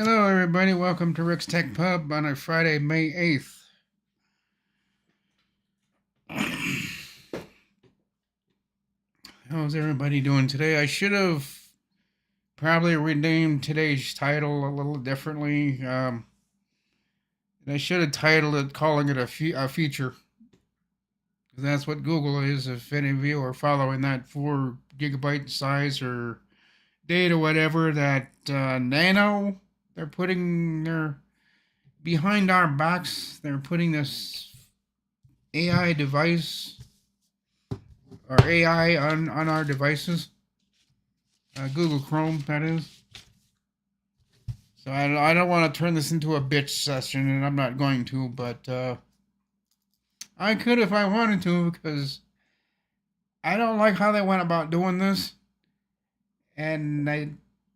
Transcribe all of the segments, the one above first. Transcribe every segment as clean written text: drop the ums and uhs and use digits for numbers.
Hello, everybody. Welcome to Rick's Tech Pub on a Friday, May 8th. How's everybody doing today? I should have probably renamed today's title a little differently. I should have titled it, calling it a feature. That's what Google is. If any of you are following that 4 gigabyte size or data, whatever, that nano, they're putting their behind our backs, they're putting this AI device or AI on our devices. Google Chrome, that is. So I don't want to turn this into a bitch session, and I'm not going to, but I could if I wanted to, because I don't like how they went about doing this, and I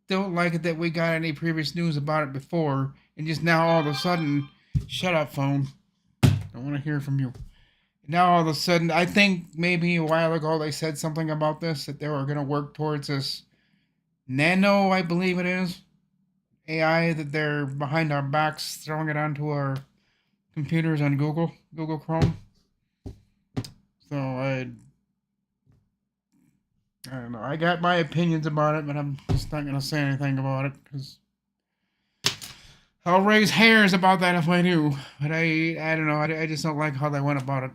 don't like it that we got any previous news about it before, and just now all of a sudden, shut up, phone. Don't want to hear from you. Now all of a sudden, I think maybe a while ago they said something about this, that they were going to work towards this nano, I believe it is, AI that they're behind our backs throwing it onto our computers on Google Chrome. So I don't know. I got my opinions about it, but I'm just not gonna say anything about it because I'll raise hairs about that if I do. But I don't know. I just don't like how they went about it.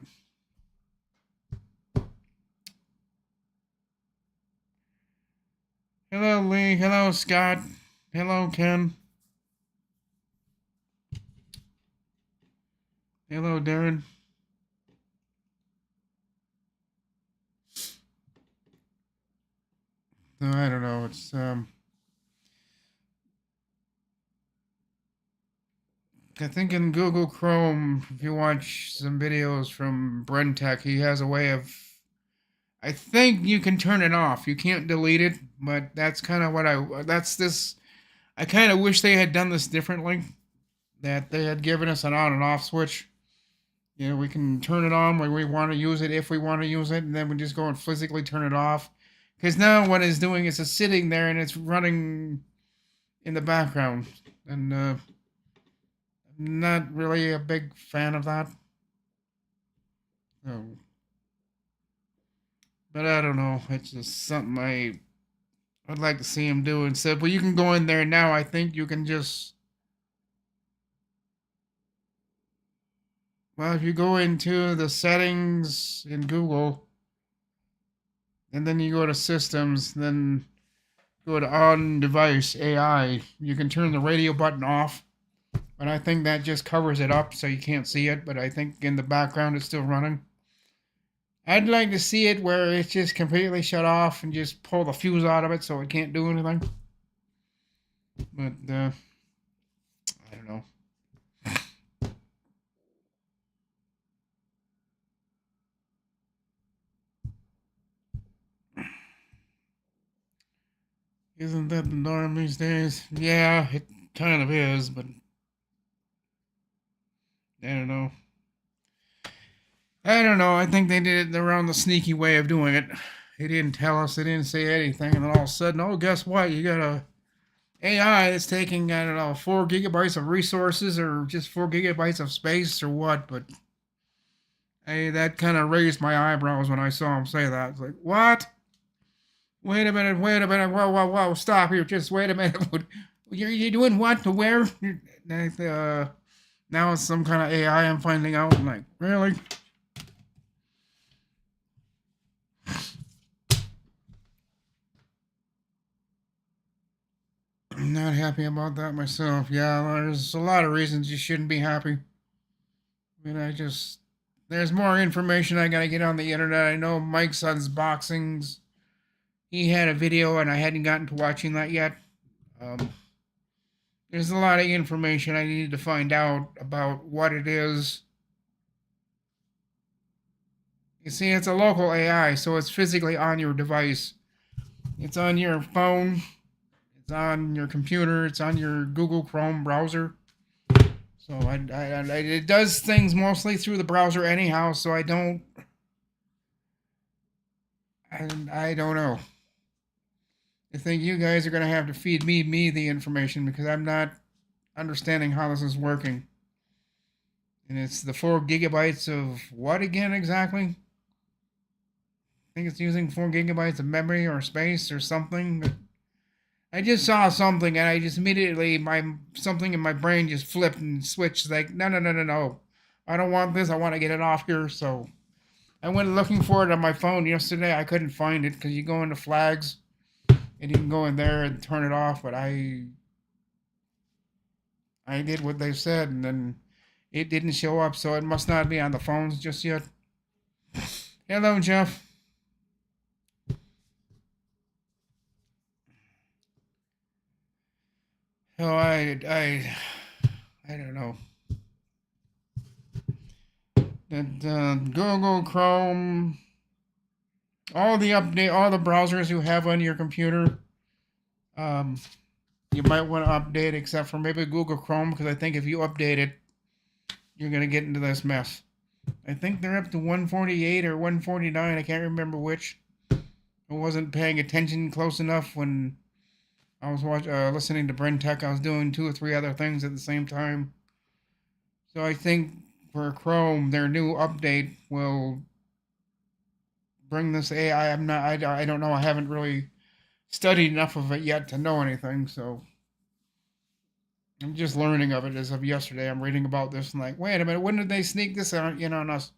Hello, Lee. Hello, Scott. Hello, Ken. Hello, Darren. So I don't know. It's I think in Google Chrome, if you watch some videos from Brentech, he has a way of. I think you can turn it off. You can't delete it, but that's kind of what I. That's this. I kind of wish they had done this differently. That they had given us an on and off switch. You know, we can turn it on when we want to use it, if we want to use it, and then we just go and physically turn it off. Because now what it's doing is it's sitting there and it's running in the background, and I'm not really a big fan of that. So, but I don't know. It's just something I'd like to see him do instead. But you can go in there now. I think you can just. Well, if you go into the settings in Google, and then you go to systems, then go to on device AI, you can turn the radio button off. But I think that just covers it up so you can't see it. But I think in the background it's still running. I'd like to see it where it's just completely shut off and just pull the fuse out of it so it can't do anything. But I don't know. Isn't that the norm these days? Yeah, it kind of is, but I don't know. I don't know. I think they did it around the sneaky way of doing it. They didn't tell us. They didn't say anything, and then all of a sudden, oh, guess what? You got a AI that's taking, I don't know, 4 gigabytes of resources or just 4 gigabytes of space or what. But hey, that kind of raised my eyebrows when I saw him say that. It's like, what? Wait a minute, wait a minute, whoa, stop here, just wait a minute. You're doing what to where? Now it's some kind of AI I'm finding out. I'm like, really? I'm not happy about that myself. Yeah, there's a lot of reasons you shouldn't be happy. I mean, there's more information I gotta get on the internet. I know Mike's unboxings. He had a video, and I hadn't gotten to watching that yet. Um, there's a lot of information I needed to find out about what it is. You see, it's a local AI, so it's physically on your device. It's on your phone, it's on your computer, it's on your Google Chrome browser. So it does things mostly through the browser anyhow. So I don't know. I think you guys are gonna have to feed me the information because I'm not understanding how this is working. And it's the 4 gigabytes of what again exactly? I think it's using 4 gigabytes of memory or space or something. I just saw something and I just immediately something in my brain just flipped and switched like no no no no no. I don't want this. I want to get it off here. So I went looking for it on my phone yesterday. I couldn't find it because you go into flags and you can go in there and turn it off. But I did what they said and then it didn't show up. So it must not be on the phones just yet. Hello, Jeff. Oh, I don't know. That Google Chrome, all the browsers you have on your computer, um, you might want to update, except for maybe Google Chrome, because I think if you update it, you're gonna get into this mess. I think they're up to 148 or 149. I can't remember which. I wasn't paying attention close enough when I was listening to Brent Tech. I was doing 2 or 3 other things at the same time. So I think for Chrome, their new update will bring this AI. I don't know. I haven't really studied enough of it yet to know anything. So I'm just learning of it as of yesterday. I'm reading about this and like, wait a minute, when did they sneak this out, on us?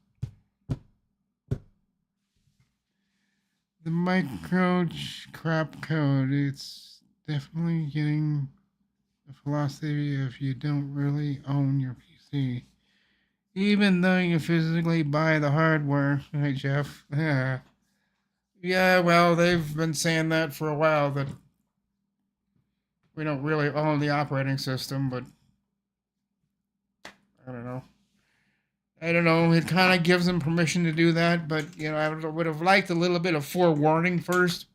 The micro crap code. It's definitely getting the philosophy if you don't really own your PC. Even though you physically buy the hardware. Hey, Jeff. Yeah. Yeah, well, they've been saying that for a while, that we don't really own the operating system, but I don't know. I don't know. It kind of gives them permission to do that, but, I would have liked a little bit of forewarning first.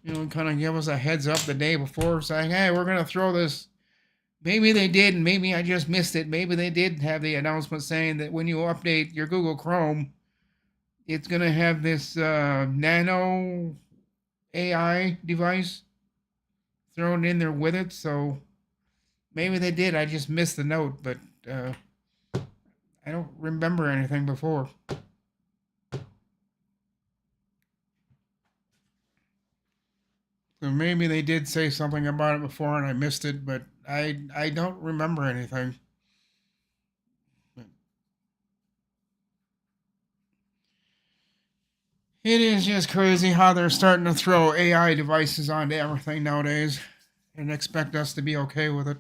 Kind of give us a heads up the day before saying, hey, we're going to throw this. Maybe they did, and maybe I just missed it. Maybe they did have the announcement saying that when you update your Google Chrome, it's going to have this nano AI device thrown in there with it. So maybe they did. I just missed the note, but I don't remember anything before. So maybe they did say something about it before and I missed it, but I don't remember anything. It is just crazy how they're starting to throw AI devices onto everything nowadays and expect us to be okay with it.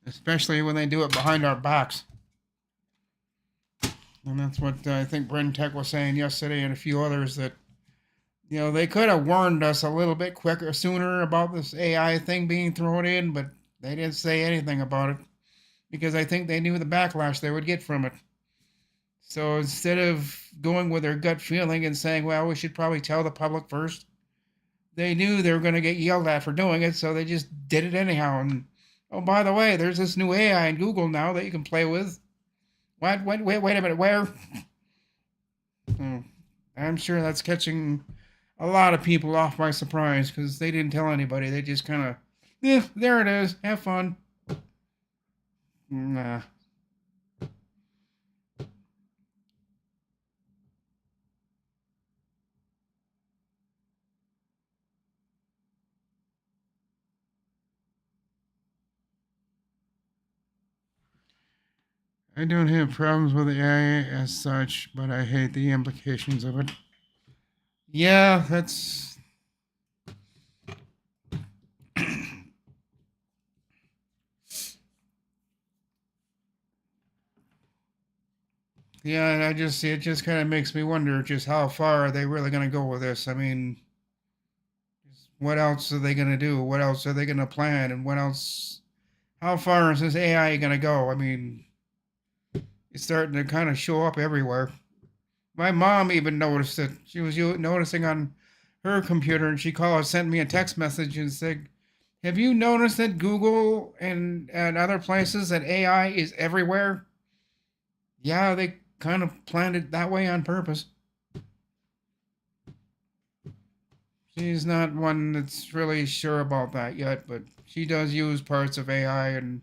Especially when they do it behind our backs. And that's what I think Brent Tech was saying yesterday and a few others, that they could have warned us a little bit sooner about this AI thing being thrown in, but they didn't say anything about it because I think they knew the backlash they would get from it. So instead of going with their gut feeling and saying, well, we should probably tell the public first, they knew they were going to get yelled at for doing it, so they just did it anyhow. And, oh, by the way, there's this new AI in Google now that you can play with. What? Wait a minute, where? I'm sure that's catching a lot of people off by surprise because they didn't tell anybody. They just kind of, there it is. Have fun. Nah. I don't have problems with AI as such, but I hate the implications of it. Yeah, that's. Yeah, and it just kind of makes me wonder just how far are they really going to go with this? I mean, what else are they going to do? What else are they going to plan? And what else? How far is this AI going to go? I mean, it's starting to kind of show up everywhere. My mom even noticed it. She was noticing on her computer, and she sent me a text message and said, "Have you noticed that Google and other places that AI is everywhere?" Yeah, they kind of planned it that way on purpose. She's not one that's really sure about that yet, but she does use parts of AI and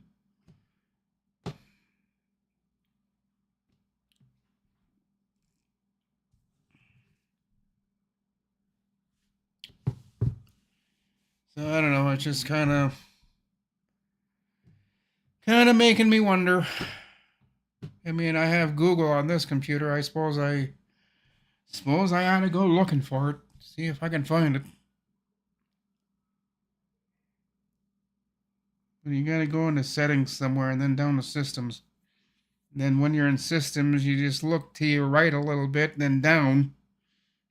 so I don't know, it's just kind of making me wonder. I mean, I have Google on this computer. I suppose I ought to go looking for it, see if I can find it. But you got to go into settings somewhere and then down to systems. And then when you're in systems, you just look to your right a little bit, then down.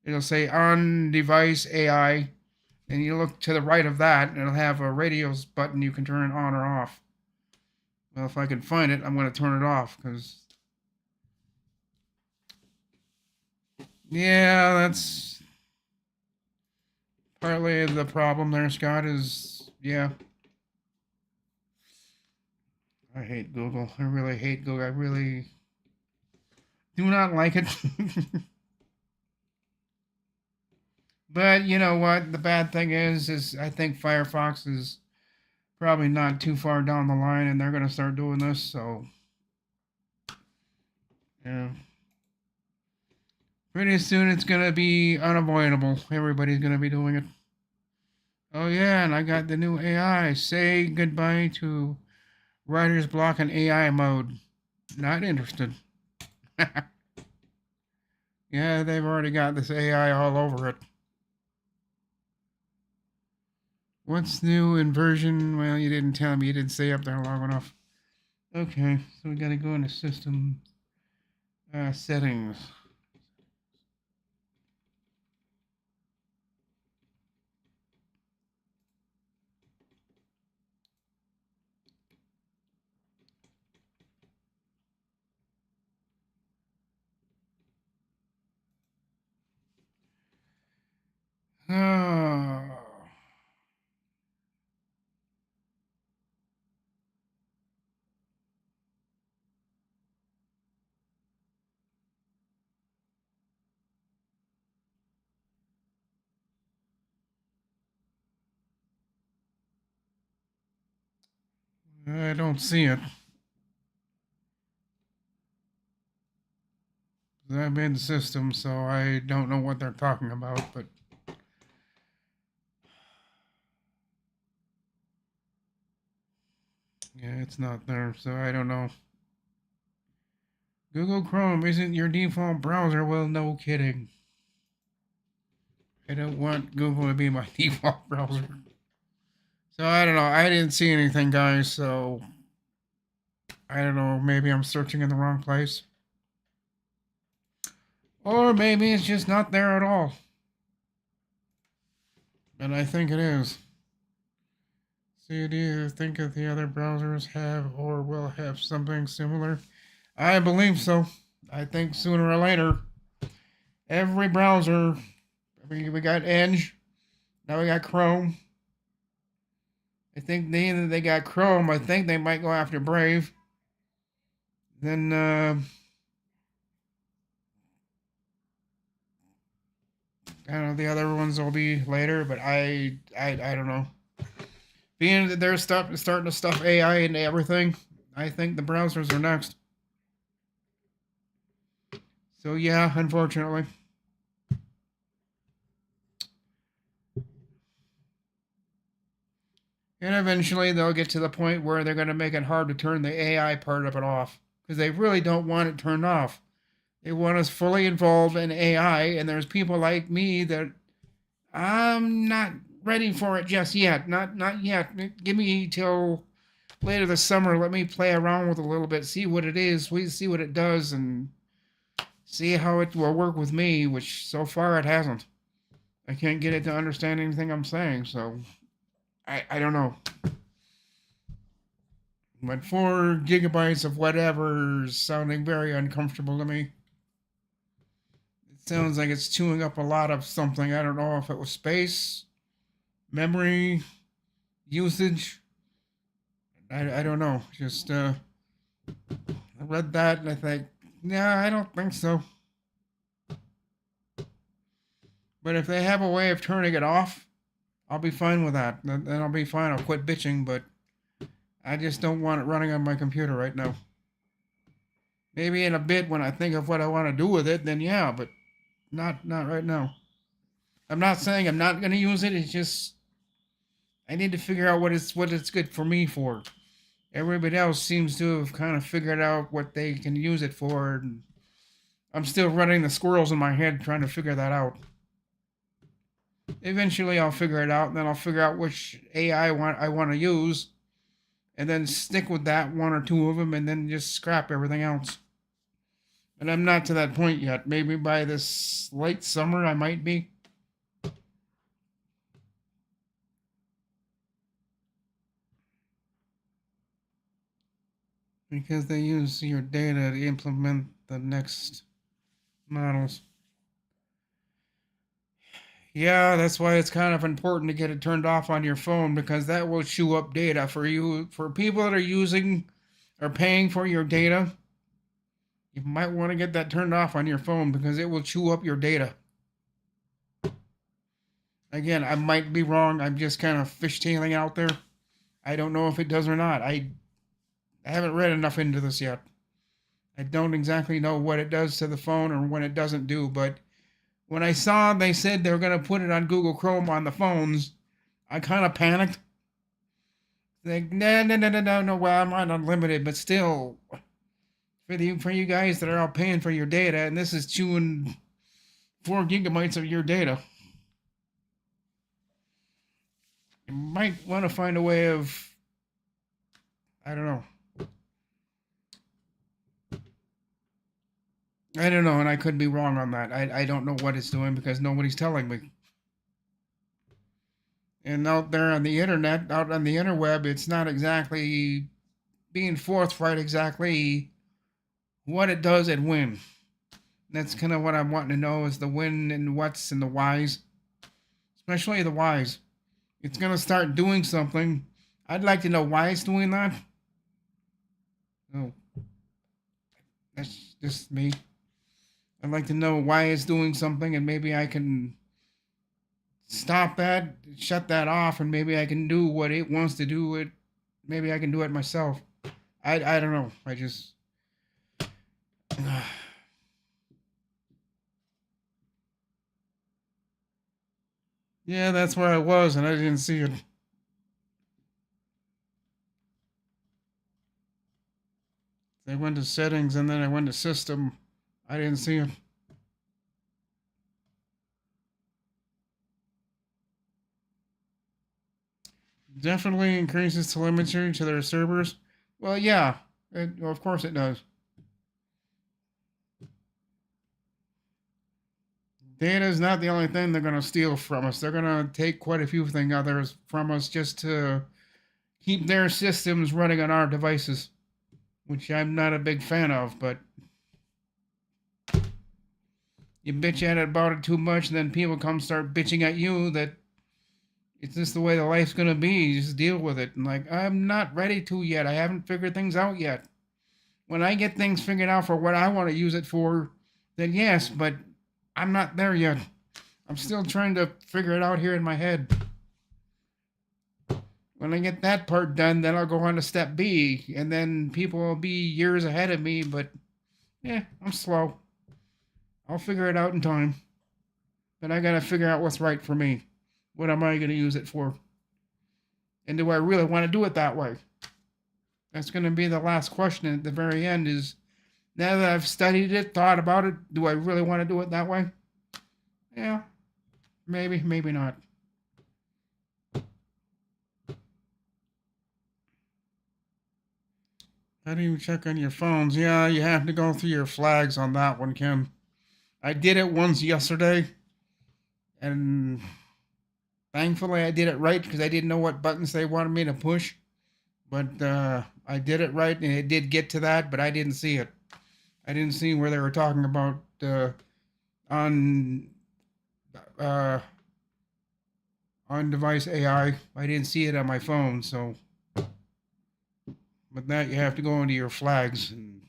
It'll say on device AI, and you look to the right of that, and it'll have a radios button you can turn it on or off. Well, if I can find it, I'm going to turn it off because, yeah, that's partly the problem there, Scott. Is yeah, I hate Google. I really hate Google. I really do not like it. But you know what? The bad thing is I think Firefox is probably not too far down the line, and they're going to start doing this. So yeah, pretty soon it's going to be unavoidable. Everybody's going to be doing it. Oh yeah, and I got the new AI. Say goodbye to writer's block and AI mode. Not interested. Yeah, they've already got this AI all over it. What's new in version? Well, you didn't tell me. You didn't stay up there long enough. Okay, so we got to go into system settings. Oh, I don't see it. I'm in the system, so I don't know what they're talking about, but yeah, it's not there, so I don't know. Google Chrome isn't your default browser. Well, no kidding. I don't want Google to be my default browser. So I don't know. I didn't see anything, guys, so I don't know. Maybe I'm searching in the wrong place. Or maybe it's just not there at all. And I think it is. So do you think that the other browsers have or will have something similar? I believe so. I think sooner or later, every browser. I mean, we got Edge. Now we got Chrome. I think they got Chrome. I think they might go after Brave. Then I don't know. The other ones will be later, but I don't know. Being that they're starting to stuff AI into everything, I think the browsers are next. So yeah, unfortunately. And eventually they'll get to the point where they're going to make it hard to turn the AI part of it off because they really don't want it turned off. They want us fully involved in AI, and there's people like me that I'm not ready for it just yet. Not yet. Give me till later this summer. Let me play around with it a little bit, see what it is, we see what it does, and see how it will work with me. Which so far it hasn't. I can't get it to understand anything I'm saying, so I don't know. But 4 gigabytes of whatever is sounding very uncomfortable to me. It sounds like it's chewing up a lot of something. I don't know if it was space, memory, usage. I don't know. Just I read that and I think, yeah, I don't think so. But if they have a way of turning it off, I'll be fine with that. Then I'll be fine. I'll quit bitching, but I just don't want it running on my computer right now. Maybe in a bit when I think of what I want to do with it, then yeah, but not right now. I'm not saying I'm not gonna use it. It's just I need to figure out what it's good for me for. Everybody else seems to have kind of figured out what they can use it for, and I'm still running the squirrels in my head trying to figure that out. Eventually, I'll figure it out, and then I'll figure out which AI I want to use, and then stick with that one or two of them, and then just scrap everything else. And I'm not to that point yet. Maybe by this late summer, I might be. Because they use your data to implement the next models. Yeah, that's why it's kind of important to get it turned off on your phone because that will chew up data for you. For people that are using or paying for your data, you might want to get that turned off on your phone because it will chew up your data. Again, I might be wrong. I'm just kind of fishtailing out there. I don't know if it does or not. I haven't read enough into this yet. I don't exactly know what it does to the phone or what it doesn't do, but when I saw they said they were going to put it on Google Chrome on the phones, I kind of panicked. Like, no. Well, I'm on unlimited, but still, for you guys that are all paying for your data, and this is chewing 4 gigabytes of your data, you might want to find a way of, I don't know. I don't know, and I could be wrong on that. I don't know what it's doing because nobody's telling me. And out there on the internet, out on the interweb, it's not exactly being forthright exactly what it does and when. That's kind of what I'm wanting to know is the when and what's and the whys. Especially the whys. It's going to start doing something. I'd like to know why it's doing that. Oh, that's just me. I'd like to know why it's doing something and maybe I can stop that, shut that off, and maybe I can do what it wants to do. Maybe I can do it myself. I don't know. I just yeah, that's where I was, and I didn't see it. I went to settings, and then I went to system. I didn't see it. Definitely increases telemetry to their servers. Well, yeah, well, of course it does. Data is not the only thing they're going to steal from us. They're going to take quite a few things others from us just to keep their systems running on our devices, which I'm not a big fan of, but you bitch at it about it too much, and then people come start bitching at you that it's just the way the life's gonna be. You just deal with it. And like, I'm not ready to yet. I haven't figured things out yet. When I get things figured out for what I want to use it for, then yes, but I'm not there yet. I'm still trying to figure it out here in my head. When I get that part done, then I'll go on to step B, and then people will be years ahead of me, but yeah, I'm slow. I'll figure it out in time. But I gotta figure out what's right for me. What am I gonna use it for? And do I really want to do it that way? That's gonna be the last question at the very end is now that I've studied it, thought about it, do I really want to do it that way? Yeah. Maybe, maybe not. How do you check on your phones? Yeah, you have to go through your flags on that one, Kim. I did it once yesterday, and thankfully I did it right because I didn't know what buttons they wanted me to push. But I did it right, and it did get to that, but I didn't see it. I didn't see where they were talking about on uh, on device AI. I didn't see it on my phone, so. But that you have to go into your flags and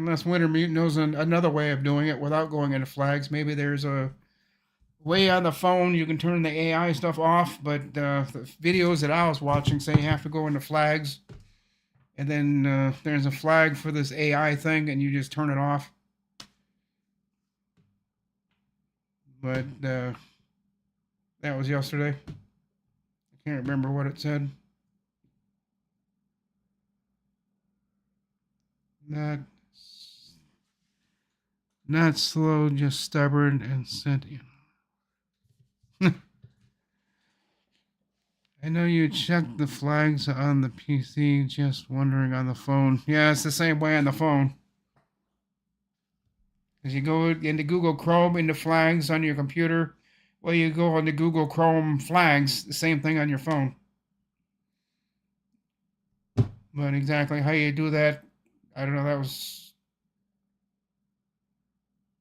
Unless Wintermute knows another way of doing it without going into flags. Maybe there's a way on the phone you can turn the AI stuff off, but the videos that I was watching say you have to go into flags, and then there's a flag for this AI thing, and you just turn it off. But that was yesterday. I can't remember what it said. Not not slow, just stubborn and sentient. I know you checked the flags on the PC, just wondering on the phone. Yeah, it's the same way on the phone. As you go into Google Chrome, into flags on your computer, well, you go on the Google Chrome flags, the same thing on your phone. But exactly how you do that, I don't know. That was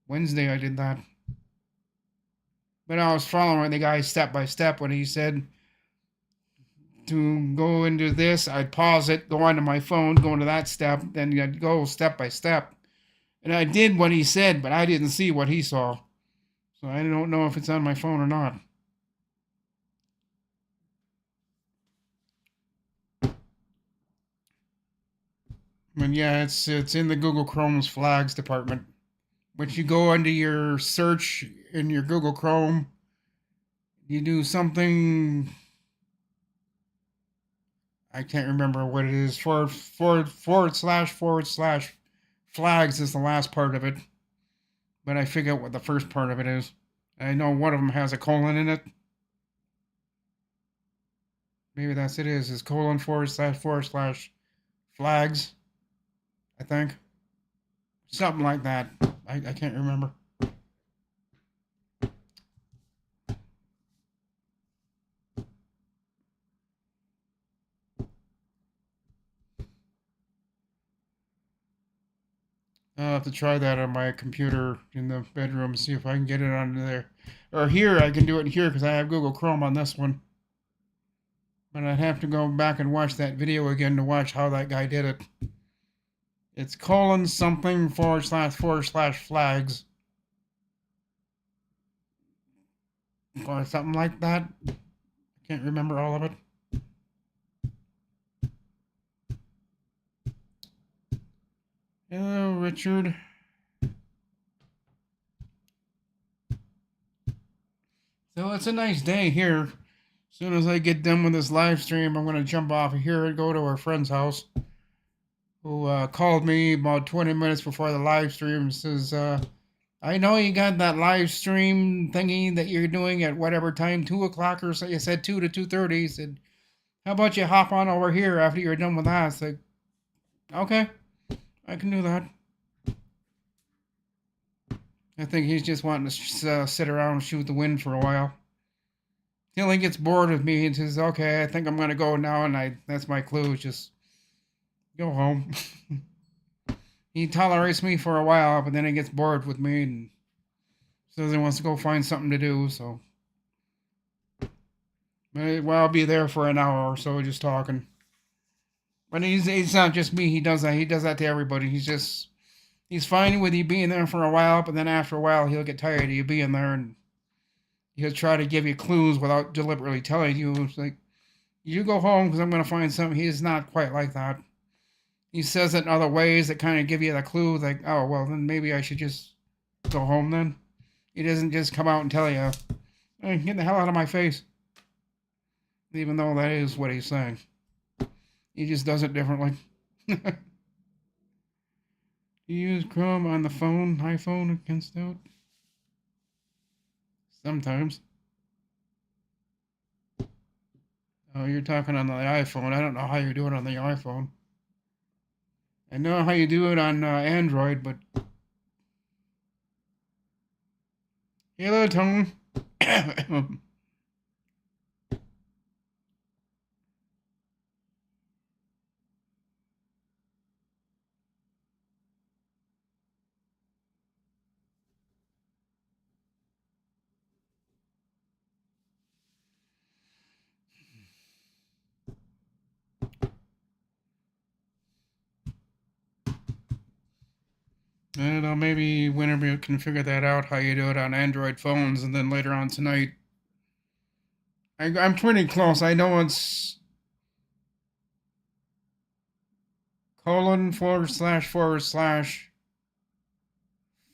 Wednesday I did that. But I was following the guy step by step when he said to go into this, I'd pause it, go onto my phone, go into that step, then I'd go step by step. And I did what he said, but I didn't see what he saw. So I don't know if it's on my phone or not. But yeah, it's in the Google Chrome's flags department. When you go under your search in your Google Chrome, you do something. I can't remember what it is. Forward slash flags is the last part of it. But I figure out what the first part of it is. I know one of them has a colon in it. Maybe that's it is colon forward slash flags. I think. Something like that. I can't remember. I'll have to try that on my computer in the bedroom, see if I can get it on there. Or here, I can do it here because I have Google Chrome on this one. But I'd have to go back and watch that video again to watch how that guy did it. It's colon something forward slash flags. Or something like that. I can't remember all of it. Hello, Richard. So it's a nice day here. As soon as I get done with this live stream, I'm going to jump off of here and go to our friend's house, who called me about 20 minutes before the live stream. Says, I know you got that live stream thingy that you're doing at whatever time, 2 o'clock or so. You said 2 to 2:30. He said, how about you hop on over here after you're done with that? I said, okay, I can do that. I think he's just wanting to sit around and shoot the wind for a while. Till he gets bored with me and says, okay, I think I'm going to go now. And that's my clue, just go home. He tolerates me for a while, but then he gets bored with me and says he wants to go find something to do. So, I'll be there for an hour or so just talking. But he's not just me. He does that. He does that to everybody. He's fine with you being there for a while, but then after a while he'll get tired of you being there and he'll try to give you clues without deliberately telling you. It's like, you go home because I'm going to find something. He's not quite like that. He says it in other ways that kind of give you the clue, like, oh, well, then maybe I should just go home then. He doesn't just come out and tell you, hey, get the hell out of my face. Even though that is what he's saying. He just does it differently. You use Chrome on the phone, iPhone against it? Sometimes. Oh, you're talking on the iPhone. I don't know how you do it on the iPhone. I know how you do it on Android, but... Hello, Tone. I don't know, maybe whenever you can figure that out, how you do it on Android phones, and then later on tonight. I'm pretty close. I know it's ://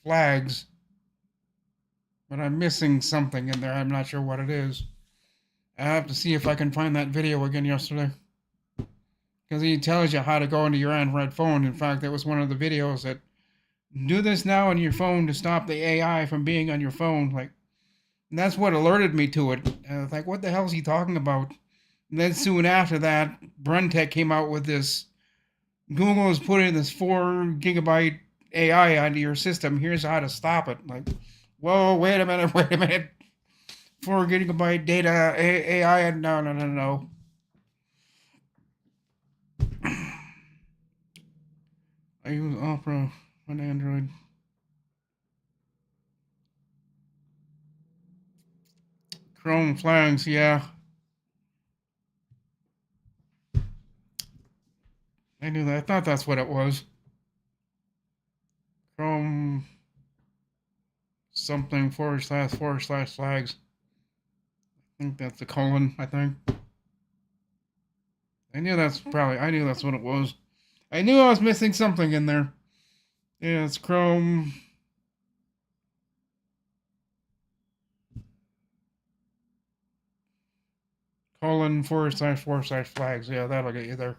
flags, but I'm missing something in there. I'm not sure what it is. I have to see if I can find that video again yesterday. Because he tells you how to go into your Android phone. In fact, that was one of the videos that do this now on your phone to stop the AI from being on your phone. Like, and that's what alerted me to it. And I was like, what the hell is he talking about? And then soon after that, Bruntech came out with this. Google is putting this 4 GB AI onto your system. Here's how to stop it. Like, whoa, wait a minute, wait a minute. 4 GB data AI? No, no, no, no. I use Opera on Android. Chrome flags, yeah. I knew that. I thought that's what it was. Chrome something / / flags. I think that's the colon, I think. I knew that's what it was. I knew I was missing something in there. Yeah, it's Chrome. Colon / / flags. Yeah, that'll get you there.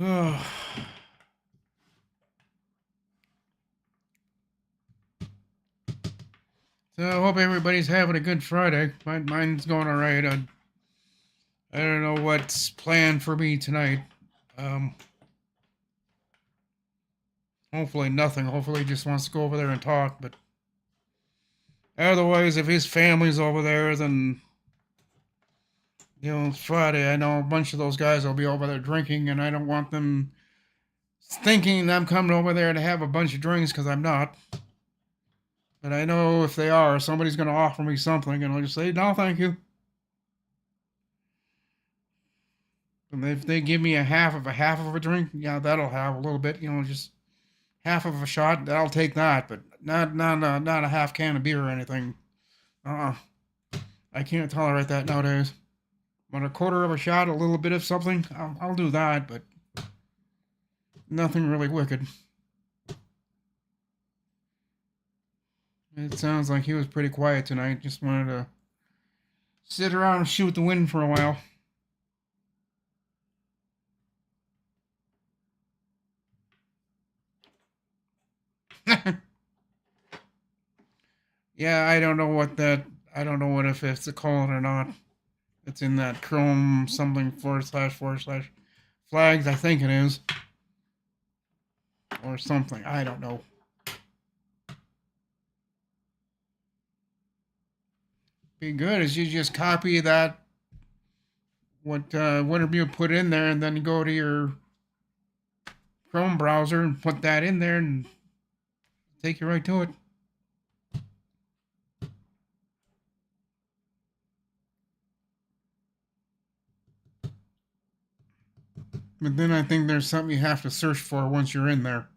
Oh. So I hope everybody's having a good Friday. Mine's going all right. I don't know what's planned for me tonight. Um, Hopefully nothing. Hopefully he just wants to go over there and talk. But otherwise, if his family's over there, then it's Friday. I know a bunch of those guys will be over there drinking, and I don't want them thinking I'm coming over there to have a bunch of drinks because I'm not. But I know if they are, somebody's going to offer me something, and I'll just say, no, thank you. And if they give me a half of a drink, yeah, that'll have a little bit, just half of a shot. I'll take that, but not a half can of beer or anything. I can't tolerate that nowadays. But a quarter of a shot, a little bit of something, I'll do that, but nothing really wicked. It sounds like he was pretty quiet tonight. Just wanted to sit around and shoot the wind for a while. Yeah, I don't know what if it's a colon or not. It's in that Chrome something / / flags, I think it is. Or something. I don't know. Be good is you just copy that whatever you put in there, and then you go to your Chrome browser and put that in there and take you right to it. But then I think there's something you have to search for once you're in there.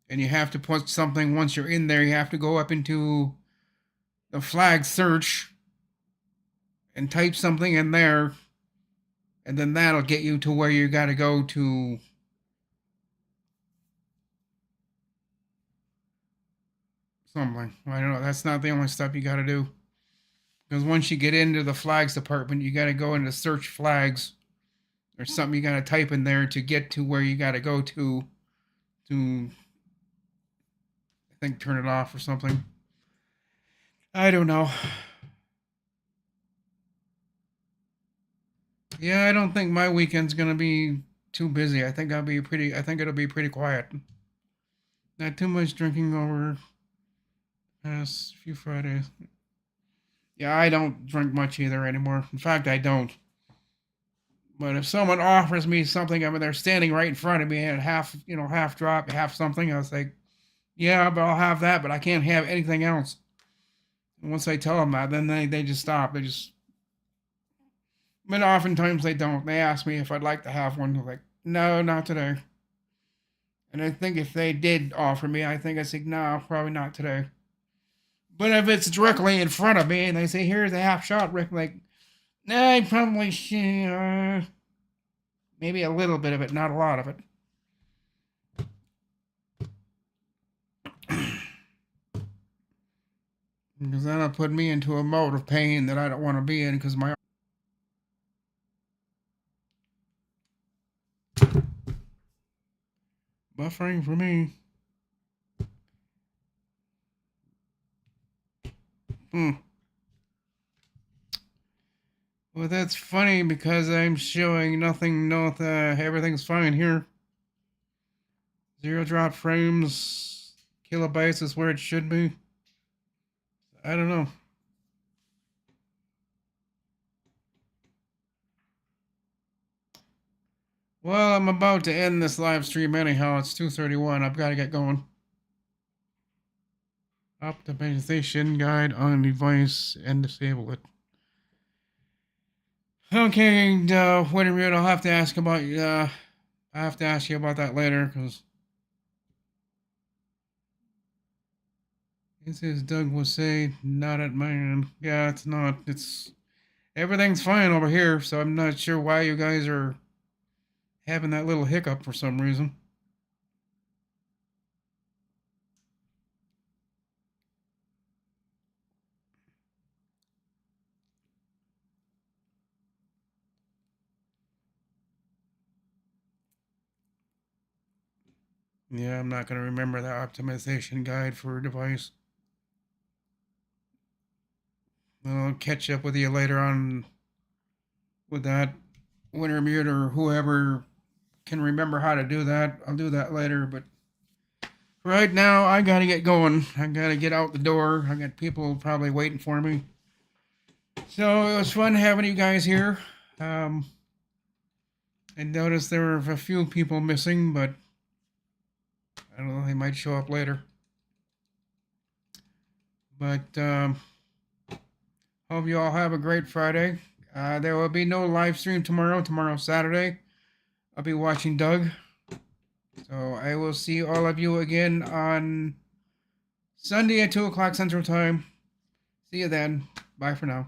And you have to put something once you're in there, you have to go up into the flag search and type something in there, and then that'll get you to where you got to go to something. I don't know. That's not the only stuff you got to do. Because once you get into the flags department, you got to go into search flags. There's something you got to type in there to get to where you got to go to, I think, turn it off or something. I don't know. Yeah, I don't think my weekend's gonna be too busy. I think it'll be pretty quiet. Not too much drinking over past few Fridays. Yeah, I don't drink much either anymore. In fact, I don't. But if someone offers me something, I mean, they're standing right in front of me and half drop, half something, I was like, yeah, but I'll have that, but I can't have anything else. And once I tell them that, then they just stop. But oftentimes they don't. They ask me if I'd like to have one. I'm like, no, not today. And I think if they did offer me, I think I say, no, probably not today. But if it's directly in front of me and they say, here's a half shot, Rick, I'm like, nah, I probably should. Maybe a little bit of it, not a lot of it. Because that'll put me into a mode of pain that I don't want to be in because my buffering for me. Well, that's funny because I'm showing nothing, everything's fine here. 0 drop frames, kilobytes is where it should be. I don't know. Well, I'm about to end this live stream anyhow. It's 2:31. I've got to get going. Optimization guide on device and disable it. Okay, wait a minute. I'll have to ask about I have to ask you about that later because this is Doug will say not at my end. Yeah, it's not. It's everything's fine over here, so I'm not sure why you guys are having that little hiccup for some reason. Yeah, I'm not going to remember the optimization guide for a device. I'll catch up with you later on with that. Wintermute or whoever can remember how to do that. I'll do that later, but right now I gotta get going. I gotta get out the door. I got people probably waiting for me. So it was fun having you guys here. I noticed there were a few people missing, but I don't know, they might show up later. But hope you all have a great Friday. There will be no live stream tomorrow. Tomorrow's Saturday. I'll be watching Doug. So I will see all of you again on Sunday at 2 o'clock Central Time. See you then. Bye for now.